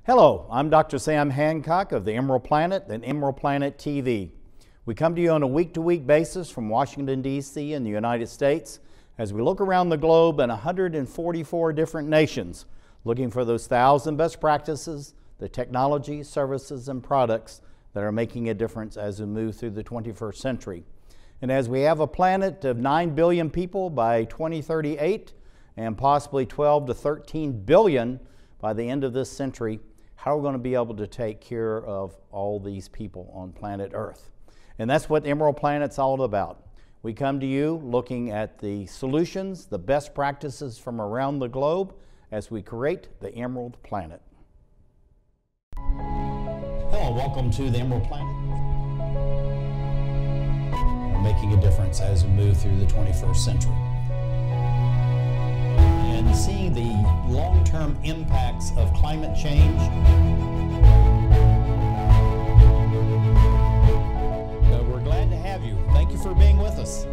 Hello, I'm Dr. Sam Hancock of the Emerald Planet and Emerald Planet TV. We come to you on a week-to-week basis from Washington, D.C. in the United States as we look around the globe in 144 different nations, looking for those 1,000 best practices, the technology, services, and products that are making a difference as we move through the 21st century. And as we have a planet of 9 billion people by 2038 and possibly 12 to 13 billion by the end of this century, how are we going to be able to take care of all these people on planet Earth? And that's what Emerald Planet's all about. We come to you looking at the solutions, the best practices from around the globe as we create the Emerald Planet. Hello, welcome to the Emerald Planet. We're making a difference as we move through the 21st century. And seeing the long-term impacts of climate change. We're glad to have you. Thank you for being with us.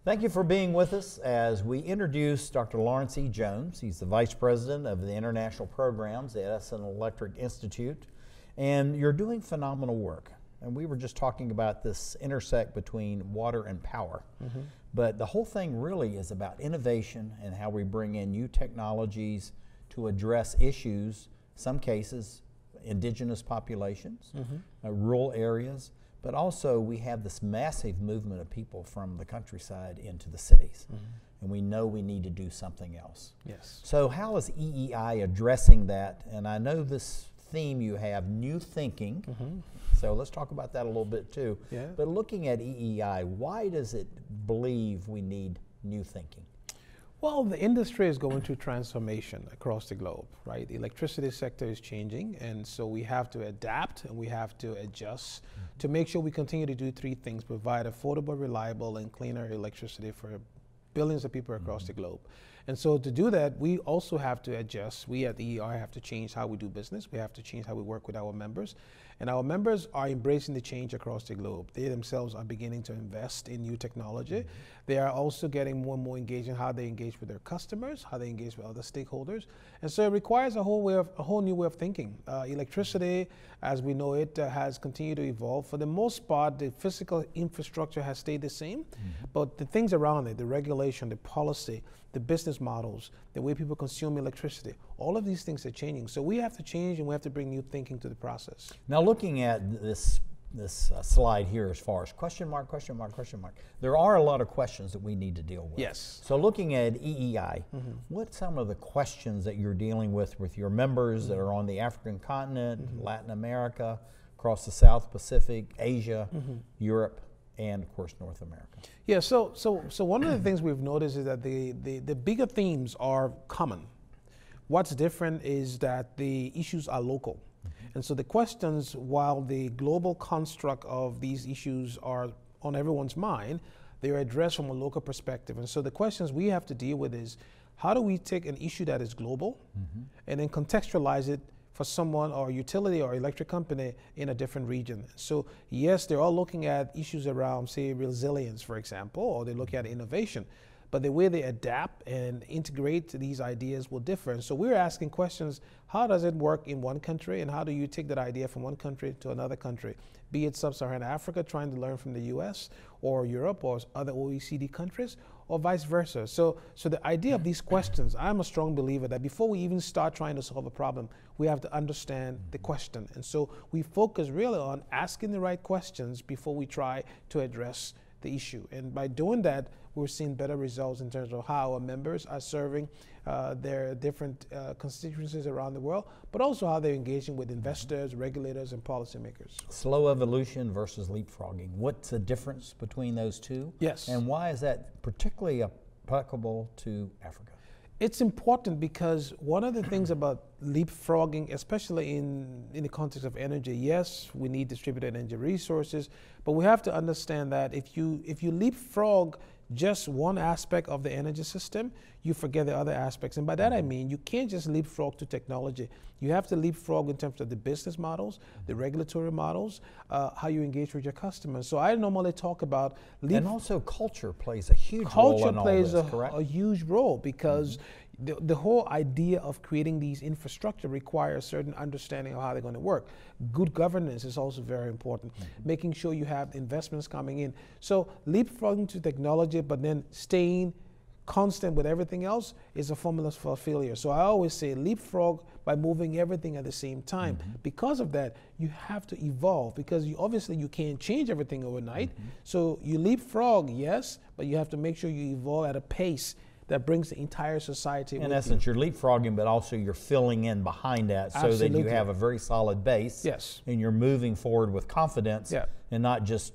Thank you for being with us as we introduce Dr. Lawrence E. Jones. He's the Vice President of the International Programs at Edison Electric Institute. And you're doing phenomenal work. And we were just talking about this intersect between water and power. Mm-hmm. But the whole thing really is about innovation and how we bring in new technologies to address issues, some cases, indigenous populations, rural areas, but also we have this massive movement of people from the countryside into the cities. And we know we need to do something else. Yes. So how is EEI addressing that? And I know this theme you have, new thinking. So let's talk about that a little bit too. Yeah. But looking at EEI, why does it believe we need new thinking? Well, the industry is going through transformation across the globe, right? The electricity sector is changing, and so we have to adapt and we have to adjust to make sure we continue to do three things: provide affordable, reliable, and cleaner electricity for billions of people across the globe. And so to do that, we also have to adjust. We at the EEI have to change how we do business. We have to change how we work with our members. And our members are embracing the change across the globe. They themselves are beginning to invest in new technology. They are also getting more and more engaged in how they engage with their customers, how they engage with other stakeholders. And so it requires a whole new way of thinking. Electricity, as we know it, has continued to evolve. For the most part, the physical infrastructure has stayed the same, but the things around it, the regulation, the policy, the business models, the way people consume electricity, all of these things are changing. So we have to change and we have to bring new thinking to the process. Now looking at this slide here as far as question mark, question mark, question mark, there are a lot of questions that we need to deal with. Yes. So looking at EEI, what's some of the questions that you're dealing with your members that are on the African continent, Latin America, across the South Pacific, Asia, Europe, and of course North America? Yeah, so one of the things we've noticed is that the bigger themes are common. What's different is that the issues are local. And so the questions, while the global construct of these issues are on everyone's mind, they are addressed from a local perspective. And so the questions we have to deal with is, how do we take an issue that is global and then contextualize it for someone or utility or electric company in a different region? So yes, they're all looking at issues around, say, resilience, for example, or they look at innovation, but the way they adapt and integrate these ideas will differ. And so we're asking questions: how does it work in one country, and how do you take that idea from one country to another country, be it sub-Saharan Africa trying to learn from the US or Europe or other OECD countries, or vice versa? So the idea of these questions, I'm a strong believer that before we even start trying to solve a problem, we have to understand the question. And so we focus really on asking the right questions before we try to address the issue. And by doing that, we're seeing better results in terms of how our members are serving their different constituencies around the world, but also how they're engaging with investors, regulators, and policymakers. Slow evolution versus leapfrogging. What's the difference between those two? Yes. And why is that particularly applicable to Africa? It's important because one of the things about leapfrogging, especially in the context of energy, yes, we need distributed energy resources, but we have to understand that if you leapfrog just one aspect of the energy system, you forget the other aspects. And by that I mean, you can't just leapfrog to technology. You have to leapfrog in terms of the business models, the regulatory models, how you engage with your customers. So I normally talk about and also culture plays a huge role in all this, correct? A huge role because The whole idea of creating these infrastructure requires certain understanding of how they're going to work. Good governance is also very important. Making sure you have investments coming in. So leapfrogging to technology, but then staying constant with everything else is a formula for failure. So I always say leapfrog by moving everything at the same time. Because of that, you have to evolve, because obviously you can't change everything overnight. So you leapfrog, yes, but you have to make sure you evolve at a pace that brings the entire society with you. In essence, you're leapfrogging, but also you're filling in behind that so that you have a very solid base. Yes. And you're moving forward with confidence, Yeah. and not just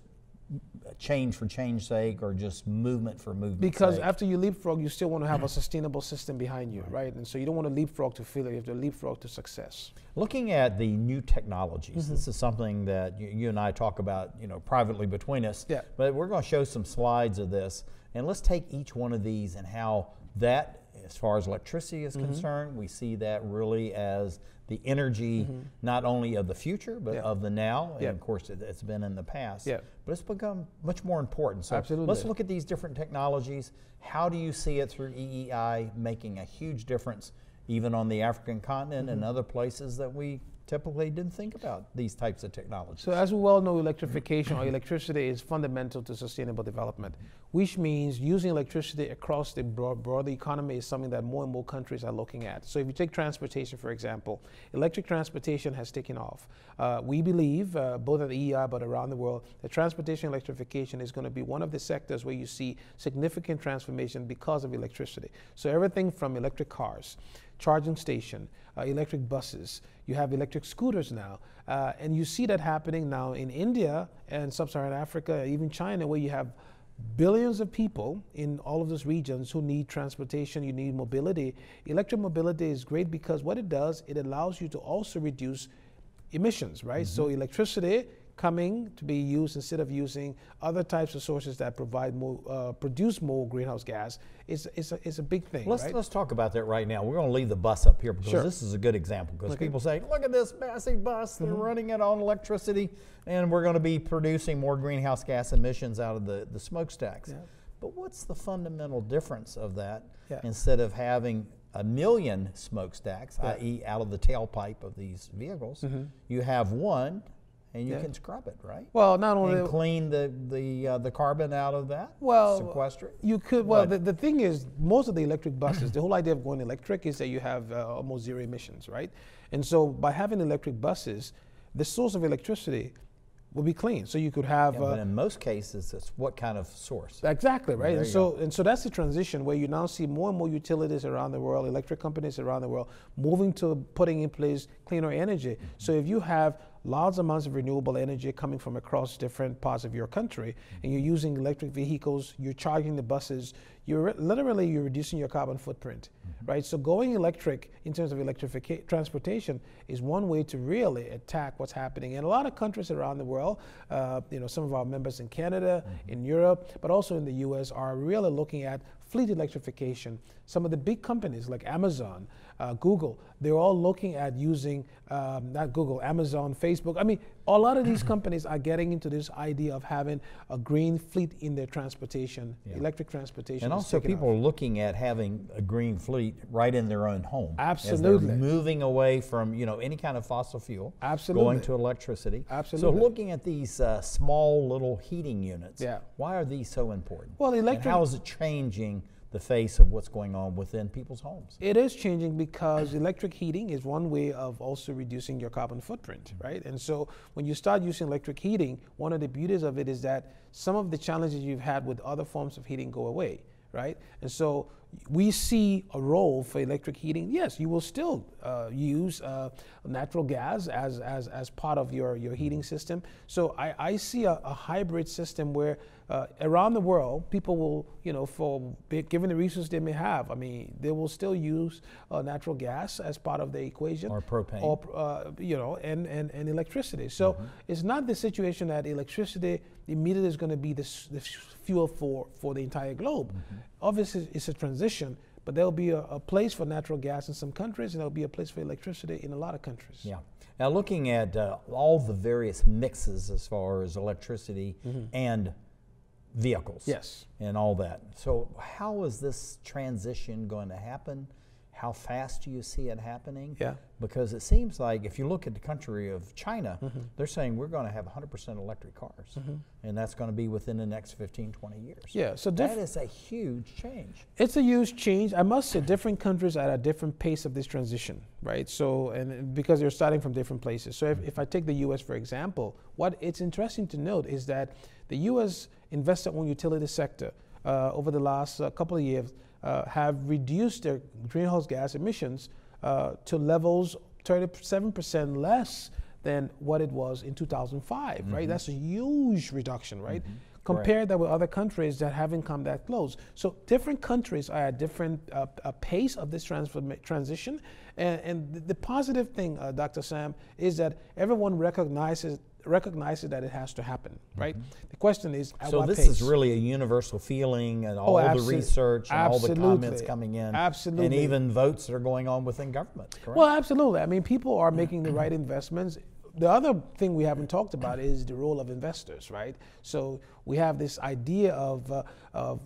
change for change's sake or just movement for movement's Because sake. after you leapfrog, you still want to have a sustainable system behind you, right? And so you don't want to leapfrog to failure, you have to leapfrog to success. Looking at the new technologies, this is something that you and I talk about, privately between us. Yeah. But we're going to show some slides of this, and let's take each one of these and how that, as far as electricity is concerned, we see that really as the energy not only of the future, but of the now. And of course, it's been in the past. Yeah. But it's become much more important. So Absolutely. let's look at these different technologies. How do you see it through EEI making a huge difference, even on the African continent and other places that we typically didn't think about these types of technologies? So as we well know, electrification or electricity is fundamental to sustainable development, which means using electricity across the broader economy is something that more and more countries are looking at. So if you take transportation, for example, electric transportation has taken off. We believe, both at the EEI but around the world, that transportation electrification is going to be one of the sectors where you see significant transformation because of electricity. So everything from electric cars, charging station, electric buses, you have electric scooters now, and you see that happening now in India and sub-Saharan Africa, even China, where you have billions of people in all of those regions who need transportation, you need mobility. Electric mobility is great because what it does, it allows you to also reduce emissions, right? So electricity coming to be used instead of using other types of sources that provide more, produce more greenhouse gas is a big thing. Let's talk about that right now. We're going to leave the bus up here because this is a good example. Because people say, look at this massive bus, they're running it on electricity, and we're going to be producing more greenhouse gas emissions out of the smokestacks. Yeah. But what's the fundamental difference of that? Instead of having a million smokestacks, i.e. out of the tailpipe of these vehicles, you have one, and you can scrub it, right? Well, not only and clean the carbon out of that. Well, sequester it. You could. Well, the thing is, most of the electric buses, the whole idea of going electric is that you have almost zero emissions, right? And so by having electric buses, the source of electricity will be clean. So you could have. But in most cases, it's what kind of source? Exactly, right. And so that's the transition where you now see more and more utilities around the world, electric companies around the world, moving to putting in place cleaner energy. So if you have large amounts of renewable energy coming from across different parts of your country, and you're using electric vehicles, you're charging the buses, you're reducing your carbon footprint, right? So going electric in terms of transportation is one way to really attack what's happening. And a lot of countries around the world, some of our members in Canada, in Europe, but also in the US are really looking at fleet electrification. Some of the big companies like Amazon, Google, they're all looking at using, not Google, Amazon, Facebook. I mean, a lot of these companies are getting into this idea of having a green fleet in their transportation, electric transportation. And also people are looking at having a green fleet right in their own home. Absolutely. As they're moving away from, any kind of fossil fuel. Absolutely. Going to electricity. Absolutely. So looking at these small little heating units, why are these so important? Well, and how is it changing the face of what's going on within people's homes? It is changing because electric heating is one way of also reducing your carbon footprint, right? And so when you start using electric heating, one of the beauties of it is that some of the challenges you've had with other forms of heating go away, right? And so we see a role for electric heating. Yes, you will still use natural gas as part of your heating system. So I see a hybrid system where around the world, people will, given the resources they may have, I mean, they will still use natural gas as part of the equation. Or propane. Or, and electricity. So it's not the situation that electricity immediately is going to be the fuel for the entire globe. Obviously, it's a transition, but there'll be a place for natural gas in some countries, and there'll be a place for electricity in a lot of countries. Yeah. Now, looking at all the various mixes as far as electricity and vehicles, yes, and all that. So, how is this transition going to happen? How fast do you see it happening? Yeah. Because it seems like if you look at the country of China, they're saying we're going to have 100% electric cars. And that's going to be within the next 15, 20 years. Yeah, so that is a huge change. It's a huge change. I must say different countries are at a different pace of this transition, right? So, and because they're starting from different places. So if I take the US, for example, what it's interesting to note is that the US investor-owned utility sector over the last couple of years have reduced their greenhouse gas emissions to levels 37% less than what it was in 2005, right? That's a huge reduction, right? Compare that with other countries that haven't come that close. So different countries are at different pace of this transition. And the positive thing, Dr. Sam, is that everyone recognizes that it has to happen, right? The question is, at what pace? So this is really a universal feeling, and all the research and all the comments coming in. Absolutely. And even votes that are going on within government, correct? Well, absolutely. I mean, people are making the right investments. The other thing we haven't talked about is the role of investors, right? So we have this idea of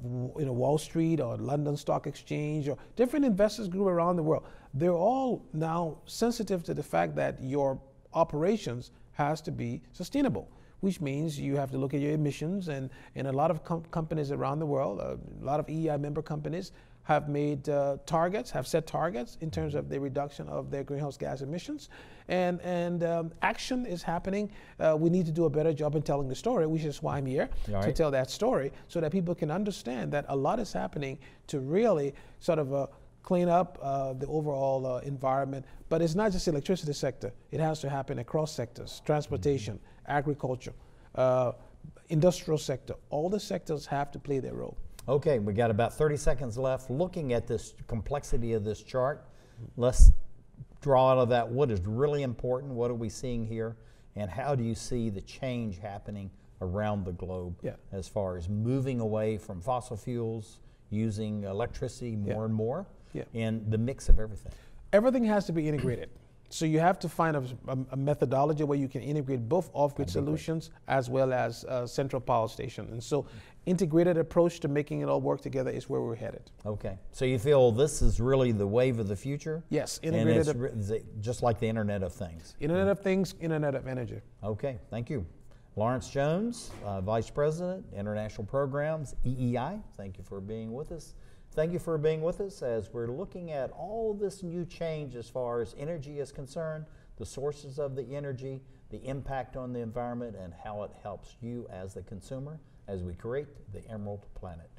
Wall Street or London Stock Exchange or different investors group around the world. They're all now sensitive to the fact that your operations has to be sustainable, which means you have to look at your emissions, and a lot of companies around the world, a lot of EEI member companies have made set targets in terms of the reduction of their greenhouse gas emissions, and action is happening. We need to do a better job in telling the story, which is why I'm here, to tell that story, so that people can understand that a lot is happening to really sort of clean up the overall environment. But it's not just the electricity sector. It has to happen across sectors: transportation, agriculture, industrial sector. All the sectors have to play their role. Okay, we got about 30 seconds left. Looking at this complexity of this chart, let's draw out of that what is really important, what are we seeing here, and how do you see the change happening around the globe as far as moving away from fossil fuels, using electricity more and more, and the mix of everything. Everything has to be integrated. So you have to find a methodology where you can integrate both off-grid solutions as well as central power station. And so integrated approach to making it all work together is where we're headed. Okay. So you feel this is really the wave of the future? Yes. Integrated. And it's just like the Internet of Things. Internet of Things, Internet of Energy. Okay. Thank you. Lawrence Jones, Vice President, International Programs, EEI. Thank you for being with us. Thank you for being with us as we're looking at all this new change as far as energy is concerned, the sources of the energy, the impact on the environment, and how it helps you as the consumer as we create the Emerald Planet.